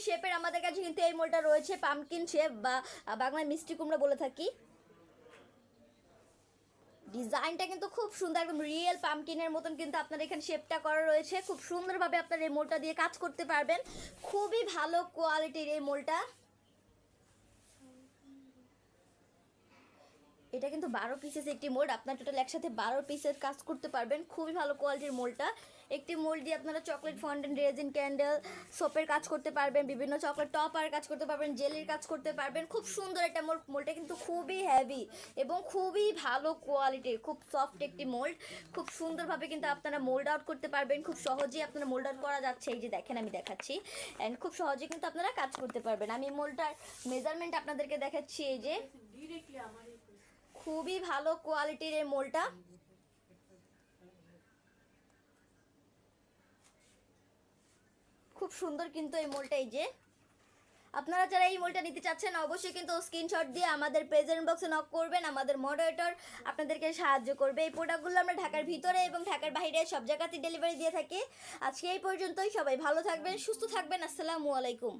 শেপের আমাদের কাছে কিন্তু এই মোলটা রয়েছে, পামকিন শেপ বা বাংলায় মিষ্টি কুমড়া বলে থাকি। ডিজাইনটা কিন্তু খুব সুন্দর, একদম রিয়েল পামকিনের মতন কিন্তু আপনার এখানে শেপটা করা রয়েছে। খুব সুন্দরভাবে আপনার এই মোলটা দিয়ে কাজ করতে পারবেন। খুবই ভালো কোয়ালিটির এই মোলটা। এটা কিন্তু 12 পিসেস একটি মোল্ড, আপনার টোটাল একসাথে 12 পিসের কাজ করতে পারবেন। খুবই ভালো কোয়ালিটির মোল্ডটা। একটি মোল্ড দিয়ে আপনারা চকলেট ফন্ডেন্ট, রেজিন ক্যান্ডেল, সোপের কাজ করতে পারবেন, বিভিন্ন চকলেট টপার কাজ করতে পারবেন, জেলির কাজ করতে পারবেন। খুব সুন্দর একটা মোল্ড। মোল্ডটা কিন্তু খুবই হেভি এবং খুবই ভালো কোয়ালিটির, খুব সফট একটি মোল্ড। খুব সুন্দরভাবে কিন্তু আপনারা মোল্ড আউট করতে পারবেন। খুব সহজেই আপনারা মোল্ড আউট করা যাচ্ছে, এই যে দেখেন আমি দেখাচ্ছি। অ্যান্ড খুব সহজেই কিন্তু আপনারা কাজ করতে পারবেন। আমি মোল্ডটার মেজারমেন্ট আপনাদেরকে দেখাচ্ছি, এই যে খুবই ভালো কোয়ালিটির এই মোলটা। খুব সুন্দর কিন্তু এই মোলটা। এই যে আপনারা যারা এই মোলটা নিতে চাচ্ছেন অবশ্যই কিন্তু স্ক্রিনশট দিয়ে আমাদের প্রেজেন্ট বক্সে নক করবেন, আমাদের মডারেটর আপনাদেরকে সাহায্য করবে। এই প্রোডাক্টগুলো আমরা ঢাকার ভিতরে এবং ঢাকার বাইরে সব জায়গাতেই ডেলিভারি দিয়ে থাকি। আজকে এই পর্যন্তই, সবাই ভালো থাকবেন, সুস্থ থাকবেন। আসসালামু আলাইকুম।